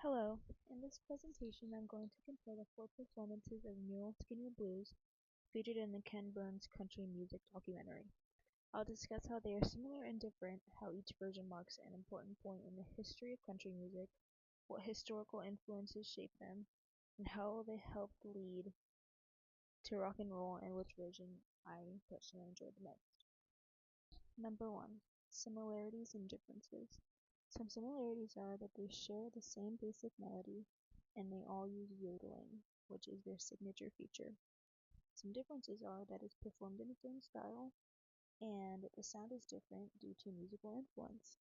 Hello, in this presentation I'm going to compare the four performances of Mule Skinny Blues featured in the Ken Burns country music documentary. I'll discuss how they are similar and different, how each version marks an important point in the history of country music, what historical influences shaped them, and how they helped lead to rock and roll, and which version I personally enjoyed the most. Number 1. Similarities and differences. Some similarities are that they share the same basic melody, and they all use yodeling, which is their signature feature. Some differences are that it's performed in its own style, and the sound is different due to musical influence.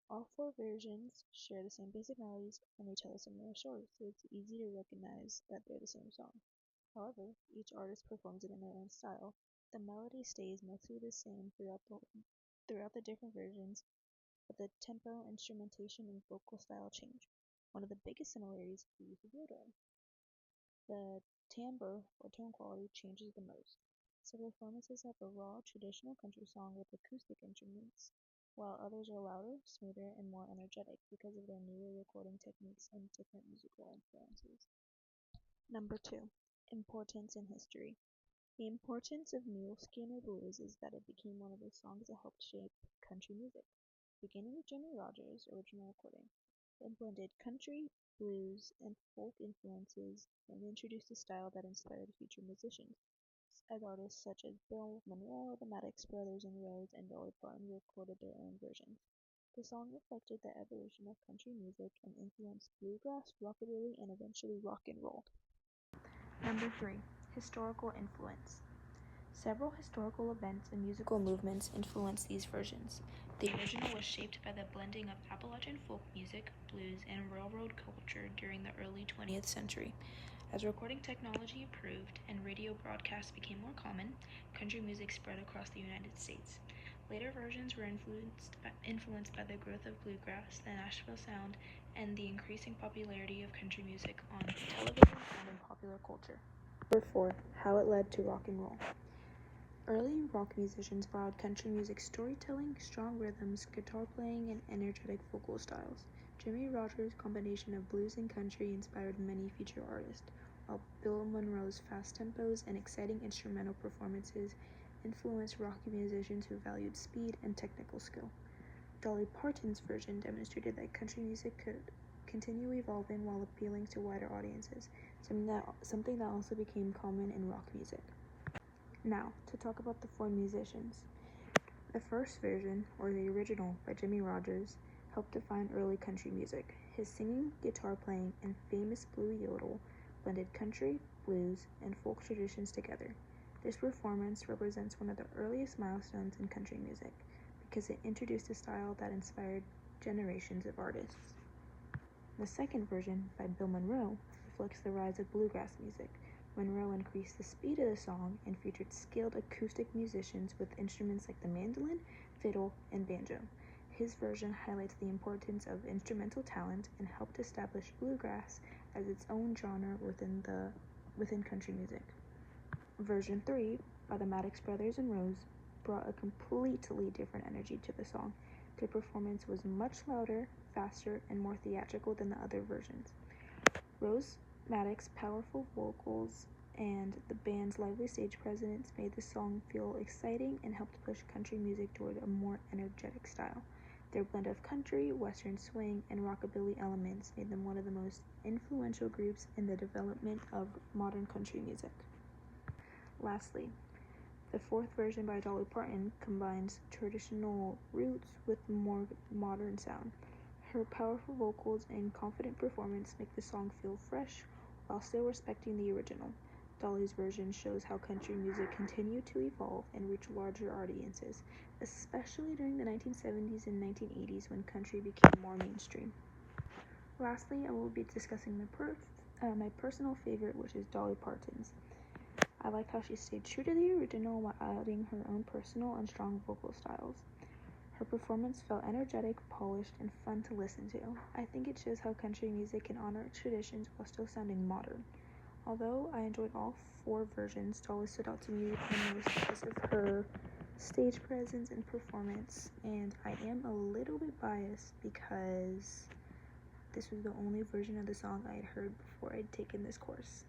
All four versions share the same basic melodies, and they tell a similar story, so it's easy to recognize that they're the same song. However, each artist performs it in their own style. The melody stays mostly the same throughout the different versions, but the tempo, instrumentation, and vocal style change. One of the biggest similarities is the use of yodeling. The timbre or tone quality changes the most. Some performances have a raw, traditional country song with acoustic instruments, while others are louder, smoother, and more energetic because of their newer recording techniques and different musical influences. Number 2. Importance in history. The importance of Muleskin Blues is that it became one of the songs that helped shape country music. Beginning with Jimmie Rodgers' original recording, it blended country, blues, and folk influences and introduced a style that inspired future musicians, as artists such as Bill Monroe, the Maddox Brothers, and Rose and Dolly Parton recorded their own versions. The song reflected the evolution of country music and influenced bluegrass, rockabilly, and eventually rock and roll. Number 3. Historical influence. Several historical events and musical movements influenced these versions. The original was shaped by the blending of Appalachian folk music, blues, and railroad culture during the early 20th century. As recording technology improved and radio broadcasts became more common, country music spread across the United States. Later versions were influenced by the growth of bluegrass, the Nashville sound, and the increasing popularity of country music on television and in popular culture. Number 4. How it led to rock and roll. Early rock musicians borrowed country music storytelling, strong rhythms, guitar playing, and energetic vocal styles. Jimmie Rodgers' combination of blues and country inspired many future artists, while Bill Monroe's fast tempos and exciting instrumental performances influenced rock musicians who valued speed and technical skill. Dolly Parton's version demonstrated that country music could continue evolving while appealing to wider audiences, something that also became common in rock music. Now, to talk about the four musicians. The first version, or the original, by Jimmie Rodgers, helped define early country music. His singing, guitar playing, and famous blue yodel blended country, blues, and folk traditions together. This performance represents one of the earliest milestones in country music because it introduced a style that inspired generations of artists. The second version, by Bill Monroe, reflects the rise of bluegrass music. Monroe increased the speed of the song and featured skilled acoustic musicians with instruments like the mandolin, fiddle, and banjo. His version highlights the importance of instrumental talent and helped establish bluegrass as its own genre within country music. Version 3, by the Maddox Brothers and Rose, brought a completely different energy to the song. Their performance was much louder, faster, and more theatrical than the other versions. Rose Maddox's powerful vocals and the band's lively stage presence made the song feel exciting and helped push country music toward a more energetic style. Their blend of country, western swing, and rockabilly elements made them one of the most influential groups in the development of modern country music. Lastly, the fourth version by Dolly Parton combines traditional roots with more modern sound. Her powerful vocals and confident performance make the song feel fresh while still respecting the original. Dolly's version shows how country music continued to evolve and reach larger audiences, especially during the 1970s and 1980s when country became more mainstream. Lastly, I will be discussing my personal favorite, which is Dolly Parton's. I like how she stayed true to the original while adding her own personal and strong vocal styles. Her performance felt energetic, polished, and fun to listen to. I think it shows how country music can honor its traditions while still sounding modern. Although I enjoyed all four versions, Dolly stood out to me the most because of her stage presence and performance, and I am a little bit biased because this was the only version of the song I had heard before I'd taken this course.